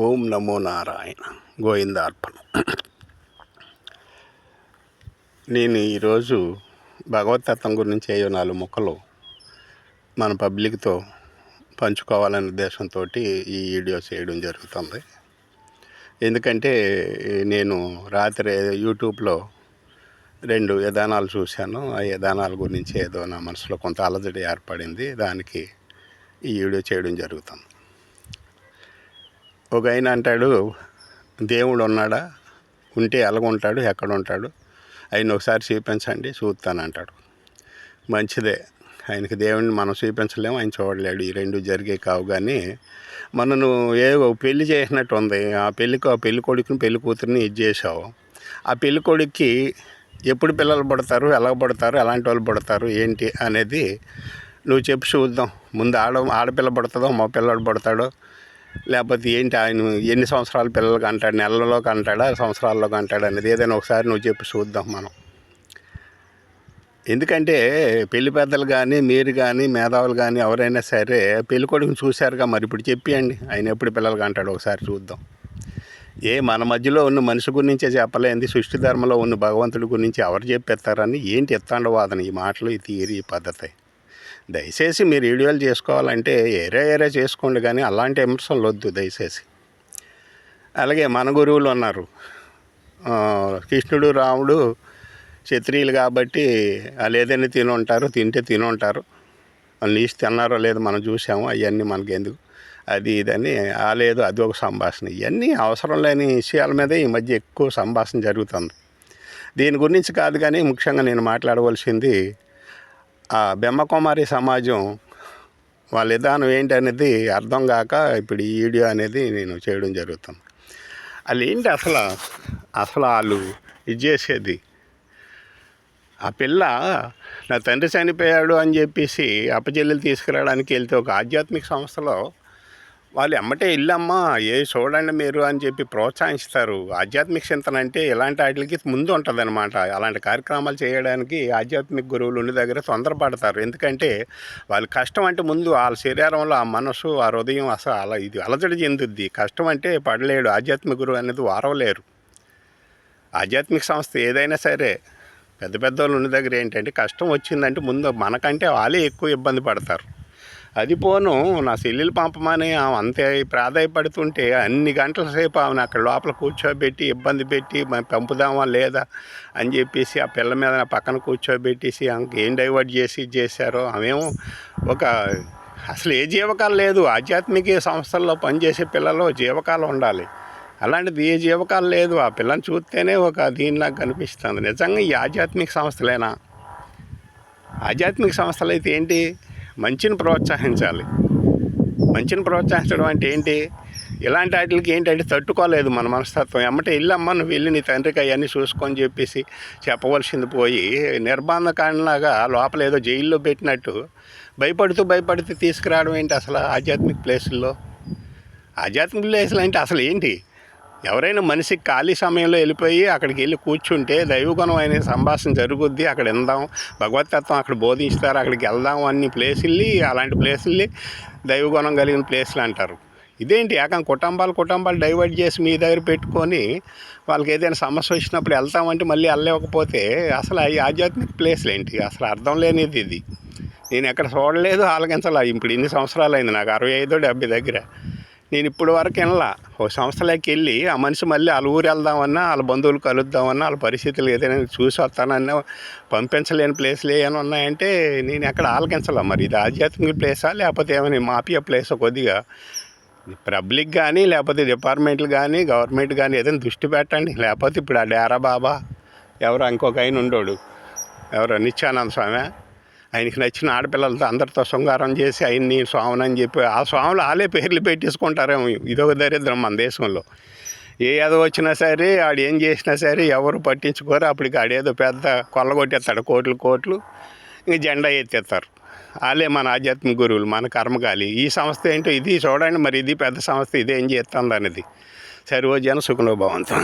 ఓం నమో నారాయణ గోవిందార్పణం. నేను ఈరోజు భగవతత్వం గురించి 4 ముక్కలు మన పబ్లిక్తో పంచుకోవాలనే ఉద్దేశంతో ఈ వీడియో చేయడం జరుగుతుంది. ఎందుకంటే నేను రాత్రి యూట్యూబ్లో 2 విధానాలు చూశాను. ఆ విధానాల గురించి ఏదో నా మనసులో కొంత అలజడి ఏర్పడింది. దానికి ఈ వీడియో చేయడం జరుగుతుంది. ఒక ఆయన అంటాడు, దేవుడు ఉన్నాడా, ఉంటే ఎలాగుంటాడు, ఎక్కడ ఉంటాడు, ఆయన ఒకసారి చూపించండి చూస్తానంటాడు. మంచిదే, ఆయనకి దేవుడిని మనం చూపించలేము, ఆయన చూడలేడు. ఈ 2 జరిగే కావు. కానీ మనను పెళ్లి చేసినట్టు ఉంది. ఆ పెళ్లి కొడుకుని పెళ్లి కూతురిని ఇది చేసావు. ఆ పెళ్లి కొడుక్కి ఎప్పుడు పిల్లలు పడతారు, ఎలా పడతారు, ఎలాంటి వాళ్ళు పడతారు ఏంటి అనేది నువ్వు చెప్పి చూద్దాం. ముందు ఆడపిల్ల పడుతుందో మగ పిల్లడు పడతాడో, లేకపోతే ఏంటి, ఆయన ఎన్ని సంవత్సరాల పిల్లలకి అంటాడు, నెలల్లోకి అంటాడా సంవత్సరాల్లోకి అంటాడు అనేది ఏదైనా ఒకసారి నువ్వు చెప్పి చూద్దాం మనం. ఎందుకంటే పెళ్లి పెద్దలు కానీ మీరు కానీ మేధావులు కానీ ఎవరైనా సరే పెళ్లి కొడుకుని చూశారుగా, మరి ఇప్పుడు చెప్పియండి ఆయన ఎప్పుడు పిల్లలకి అంటాడు ఒకసారి చూద్దాం. మన మధ్యలో ఉన్న మనిషి గురించే చెప్పలేంది, సృష్టి ధర్మంలో ఉన్న భగవంతుడి గురించి ఎవరు చెప్పేస్తారని ఏంటి ఎత్తాండవాదన ఈ మాటలు, ఈ తీరి, ఈ పద్ధతి. దయచేసి మీరు వీడియోలు చేసుకోవాలంటే ఏరే చేసుకోండి, కానీ అలాంటి విమర్శలు వద్దు దయచేసి. అలాగే మన గురువులు ఉన్నారు, కృష్ణుడు రాముడు క్షత్రియులు కాబట్టి వాళ్ళు ఏదైనా తింటే తినుంటారు. వాళ్ళు ఈస్ట్ తిన్నారో లేదో మనం చూసాము, అవన్నీ మనకెందుకు, అది ఇదని లేదు, అది ఒక సంభాషణ. ఇవన్నీ అవసరం లేని విషయాల మీదే ఈ మధ్య ఎక్కువ సంభాషణ జరుగుతుంది. దీని గురించి కాదు, కానీ ముఖ్యంగా నేను మాట్లాడవలసింది ఆ బ్రహ్మకుమారి సమాజం వాళ్ళ విధానం ఏంటి అనేది అర్థం కాక ఇప్పుడు ఈ వీడియో అనేది నేను చేయడం జరుగుతుంది. వాళ్ళు ఏంటి అసలు వాళ్ళు ఇది చేసేది, ఆ పిల్ల నా తండ్రి చనిపోయాడు అని చెప్పేసి అప్పచెల్లెలు తీసుకురావడానికి వెళ్తే ఒక ఆధ్యాత్మిక సంస్థలో వాళ్ళు ఎమ్మటే ఇల్లమ్మా చూడండి మీరు అని చెప్పి ప్రోత్సహిస్తారు. ఆధ్యాత్మిక చింతన అంటే ఇలాంటి వాటికి ముందు ఉంటుంది అనమాట. అలాంటి కార్యక్రమాలు చేయడానికి ఆధ్యాత్మిక గురువులు ఉండి దగ్గర తొందరపడతారు. ఎందుకంటే వాళ్ళ కష్టం అంటే ముందు వాళ్ళ శరీరంలో ఆ మనసు, ఆ హృదయం అసలు ఇది అలజడి చెందుద్ది. కష్టం అంటే పడలేడు ఆధ్యాత్మిక గురువు అనేది వారవలేరు. ఆధ్యాత్మిక సంస్థ ఏదైనా సరే పెద్ద వాళ్ళు ఉన్న దగ్గర ఏంటంటే కష్టం వచ్చిందంటే ముందు మనకంటే వాళ్ళే ఎక్కువ ఇబ్బంది పడతారు. అది పోను నా చెల్లెలు పంపమని ఆమె అంతే ప్రాధాయపడుతుంటే అన్ని గంటల సేపు ఆమెను అక్కడ లోపల కూర్చోబెట్టి ఇబ్బంది పెట్టి పంపుదామా లేదా అని చెప్పేసి ఆ పిల్ల మీద నా పక్కన కూర్చోబెట్టేసి ఆమెకి ఏం డైవర్ట్ చేశారో. ఆమెమో అసలు ఏ జీవకాలు లేదు. ఆధ్యాత్మిక సంస్థల్లో పనిచేసే పిల్లలు జీవకాలు ఉండాలి. అలాంటిది ఏ జీవకాలు లేదు. ఆ పిల్లని చూస్తేనే ఒక దీనిలాగా కనిపిస్తుంది. నిజంగా ఈ ఆధ్యాత్మిక సంస్థలేనా? ఆధ్యాత్మిక సంస్థలు అయితే ఏంటి, మంచిని ప్రోత్సహించాలి. మంచిని ప్రోత్సహించడం అంటే ఏంటి, ఇలాంటి వాటికి ఏంటంటే తట్టుకోలేదు మన మనస్తత్వం. ఎమ్మటే వెళ్ళమ్మా నువ్వు వెళ్ళి నీ తండ్రికి అవన్నీ చూసుకొని చెప్పేసి చెప్పవలసింది పోయి నిర్బంధకాండలాగా లోపల ఏదో జైల్లో పెట్టినట్టు భయపడుతూ తీసుకురావడం ఏంటి అసలు ఆధ్యాత్మిక ప్లేసుల్లో. ఆధ్యాత్మిక ప్లేసులు అంటే అసలు ఏంటి, ఎవరైనా మనిషికి ఖాళీ సమయంలో వెళ్ళిపోయి అక్కడికి వెళ్ళి కూర్చుంటే దైవగుణం అనే సంభాషణ జరుగుద్ది. అక్కడ వెళ్దాం, భగవతత్వం అక్కడ బోధిస్తారు, అక్కడికి వెళ్దాం అన్ని ప్లేసుల్ని, అలాంటి ప్లేసుల్ని దైవగుణం కలిగిన ప్లేసులు అంటారు. ఇదేంటి ఏకం కుటుంబాలు డైవర్ట్ చేసి మీ దగ్గర పెట్టుకొని వాళ్ళకి ఏదైనా సమస్య వచ్చినప్పుడు వెళ్తామంటే మళ్ళీ వెళ్ళలేకపోతే అసలు ఈ ఆధ్యాత్మిక ప్లేసులు ఏంటి, అసలు అర్థం లేనిది ఇది. నేను ఎక్కడ చూడలేదు, ఆలకించాల. ఇప్పుడు ఇన్ని సంవత్సరాలు అయింది నాకు, 65-70 దగ్గర. నేను ఇప్పుడు వరకు వెళ్ళా. ఒక సంస్థలోకి వెళ్ళి ఆ మనిషి మళ్ళీ వాళ్ళ ఊరు వెళ్దామన్నా, వాళ్ళ బంధువులు కలుద్దామన్నా, వాళ్ళ పరిస్థితులు ఏదైనా చూసి వస్తానన్నా పంపించలేని ప్లేస్లు ఏమైనా ఉన్నాయంటే నేను ఎక్కడ ఆలకించాల. మరి ఇది ఆధ్యాత్మిక ప్లేసా లేకపోతే ఏమైనా మాఫియా ప్లేసా? కొద్దిగా పబ్లిక్ కానీ లేకపోతే డిపార్ట్మెంట్లు కానీ గవర్నమెంట్ కానీ ఏదైనా దృష్టి పెట్టండి. లేకపోతే ఇప్పుడు ఆ డేరా బాబా ఎవరో ఇంకొక ఆయన ఉండోడు, ఎవరో నిత్యానంద స్వామి, ఆయనకి నచ్చిన ఆడపిల్లలతో అందరితో శృంగారం చేసి ఆయన్ని స్వామిని అని చెప్పి ఆ స్వాములు వాళ్ళే పేర్లు పెట్టేసుకుంటారేమో. ఇదొక దరిద్రం మన దేశంలో. ఏదో వచ్చినా సరే ఆడు ఏం చేసినా సరే ఎవరు పట్టించుకోరు. అప్పటికి ఆడేదో పెద్ద కొల్లగొట్టేస్తాడు కోట్లు, ఇంక జెండా ఎత్తేస్తారు. వాళ్ళే మన ఆధ్యాత్మిక గురువులు, మన కర్మకాలి. ఈ సంస్థ ఏంటో ఇది చూడండి, మరి ఇది పెద్ద సంస్థ, ఇదేం చేస్తుంది అనేది. సర్వజన సుఖనో భవంతు.